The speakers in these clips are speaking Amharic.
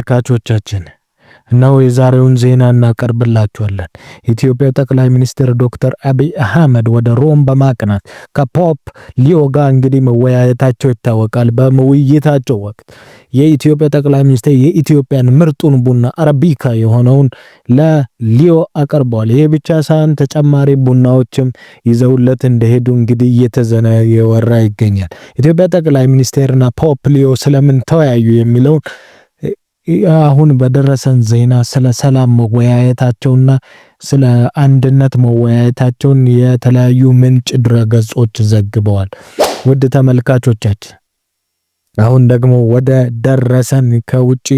ተመልካቾቻችን እነሆ የዛሬውን ዜና እናቀርብላችኋለን። የኢትዮጵያ ጠቅላይ ሚኒስትር ዶክተር አብይ አህመድ ወደ ሮም በማቅናት ከፖፕ ሊዮ ጋር እንግዲህ መወያየታቸው ይታወቃል። በውይይታቸው ወቅት የኢትዮጵያ ጠቅላይ ሚኒስትር የኢትዮጵያን ምርጡን ቡና አረቢካ የሆነውን ለሊዮ አቀርበዋል። ይሄ ብቻ ሳይሆን ተጨማሪ ቡናዎችም ይዘውለት እንደሄዱ እንግዲህ እየተዘነ የወራ ይገኛል። ኢትዮጵያ ጠቅላይ ሚኒስትርና ፖፕ ሊዮ ስለምን ተወያዩ የሚለውን አሁን በደረሰን ዜና ስለ ሰላም መወያየታቸውና ስለ አንድነት መወያየታቸውን የተለያዩ ምንጭ ድረገጾች ዘግበዋል። ውድ ተመልካቾቻችን አሁን ደግሞ ወደ ደረሰን ከውጪ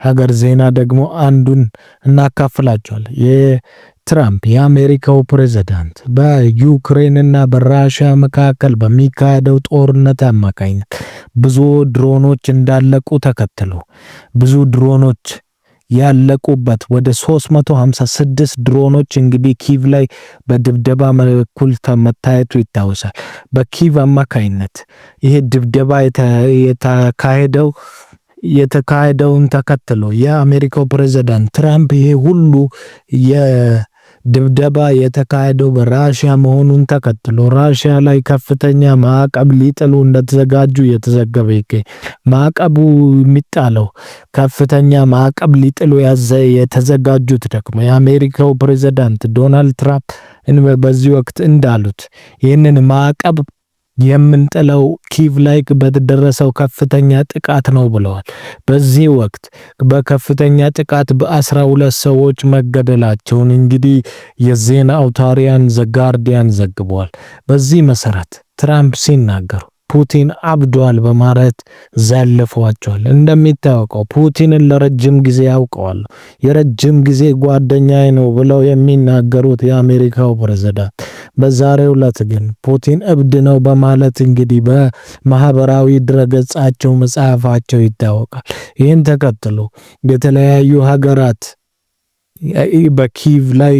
ሀገር ዜና ደግሞ አንዱን እናካፍላችኋለን። ትራምፕ የአሜሪካው ፕሬዝዳንት በዩክሬንና በራሽያ መካከል በሚካሄደው ጦርነት አማካኝነት ብዙ ድሮኖች እንዳለቁ ተከትሎ ብዙ ድሮኖች ያለቁበት ወደ 356 ድሮኖች እንግዲህ ኪቭ ላይ በድብደባ መልኩል መታየቱ ይታወሳል። በኪቭ አማካኝነት ይሄ ድብደባ የተካሄደውን ተከትሎ የአሜሪካው ፕሬዝዳንት ትራምፕ ይሄ ሁሉ የድብደባ የተካሄደው በራሽያ መሆኑን ተከትሎ ራሽያ ላይ ከፍተኛ ማዕቀብ ሊጥሉ እንደተዘጋጁ የተዘገበ ይገኛል። ማዕቀቡ የሚጣለው ከፍተኛ ማዕቀብ ሊጥሉ የተዘጋጁት ደግሞ የአሜሪካው ፕሬዝዳንት ዶናልድ ትራምፕ በዚህ ወቅት እንዳሉት ይህንን ማዕቀብ የምንጥለው ኪቭ ላይ በተደረሰው ከፍተኛ ጥቃት ነው ብለዋል። በዚህ ወቅት በከፍተኛ ጥቃት በ12 ሰዎች መገደላቸውን እንግዲህ የዜና አውታሪያን ዘ ጋርዲያን ዘግቧል። በዚህ መሰረት ትራምፕ ሲናገሩ ፑቲን አብዷል በማለት ዘልፈዋቸዋል። እንደሚታወቀው ፑቲንን ለረጅም ጊዜ ያውቀዋል፣ የረጅም ጊዜ ጓደኛዬ ነው ብለው የሚናገሩት የአሜሪካው ፕሬዝዳንት በዛሬው ዕለት ግን ፑቲን እብድ ነው በማለት እንግዲህ በማህበራዊ ድረገጻቸው መጻፋቸው ይታወቃል። ይህን ተከትሎ የተለያዩ ሀገራት በኪቭ ላይ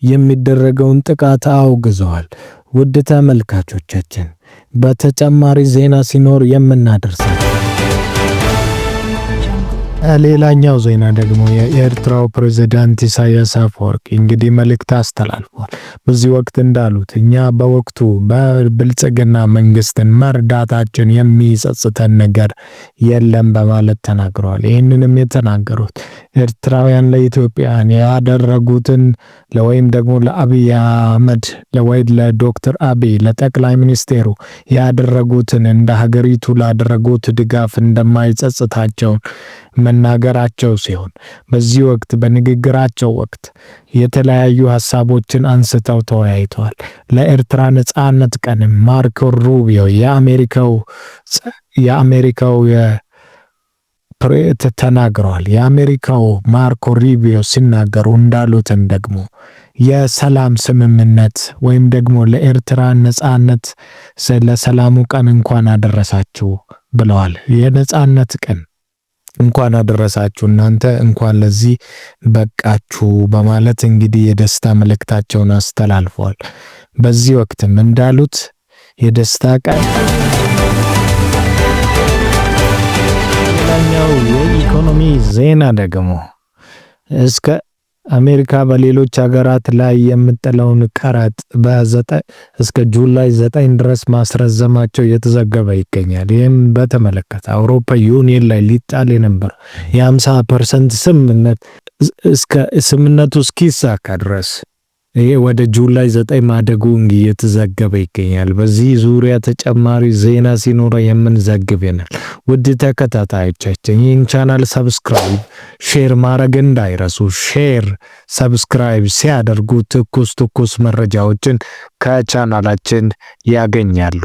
የሚደረገውን ጥቃት አውግዘዋል። ውድ ተመልካቾቻችን በተጨማሪ ዜና ሲኖር የምናደርሳችሁ ሌላኛው ዜና ደግሞ የኤርትራው ፕሬዝዳንት ኢሳያስ አፈወርቂ እንግዲህ መልእክት አስተላልፏል። በዚህ ወቅት እንዳሉት እኛ በወቅቱ በብልጽግና መንግስትን መርዳታችን የሚጸጽተን ነገር የለም በማለት ተናግረዋል። ይህንንም የተናገሩት ኤርትራውያን ለኢትዮጵያን ያደረጉትን ለወይም ደግሞ ለአብይ አህመድ ለዶክተር አብይ ለጠቅላይ ሚኒስቴሩ ያደረጉትን እንደ ሀገሪቱ ላደረጉት ድጋፍ እንደማይጸጽታቸው መናገራቸው ሲሆን በዚህ ወቅት በንግግራቸው ወቅት የተለያዩ ሀሳቦችን አንስተው ተወያይተዋል። ለኤርትራ ነጻነት ቀን ማርኮ ሩቢዮ የአሜሪካው ተናግረዋል። የአሜሪካው ማርኮ ሩቢዮ ሲናገሩ እንዳሉትን ደግሞ የሰላም ስምምነት ወይም ደግሞ ለኤርትራ ነጻነት ለሰላሙ ቀን እንኳን አደረሳችሁ ብለዋል። የነጻነት ቀን እንኳን አደረሳችሁ እናንተ እንኳን ለዚህ በቃችሁ በማለት እንግዲህ የደስታ መልእክታቸውን አስተላልፈዋል። በዚህ ወቅትም እንዳሉት የደስታ ቀን ሌላኛው የኢኮኖሚ ዜና ደግሞ እስከ አሜሪካ በሌሎች ሀገራት ላይ የምጥለውን ቀረጥ እስከ ጁላይ 9 ድረስ ማስረዘማቸው እየተዘገበ ይገኛል። ይህም በተመለከተ አውሮፓ ዩኒየን ላይ ሊጣል የነበረ የ50% ስምምነቱ እስኪሳካ ድረስ ይሄ ወደ ጁላይ 9 ማደጉ እየተዘገበ ይገኛል። በዚህ ዙሪያ ተጨማሪ ዜና ሲኖር የምንዘግብ ይሆናል። ውድ ተከታታዮቻችን ይህን ቻናል ሰብስክራይብ፣ ሼር ማድረግ እንዳይረሱ። ሼር ሰብስክራይብ ሲያደርጉ ትኩስ መረጃዎችን ከቻናላችን ያገኛሉ።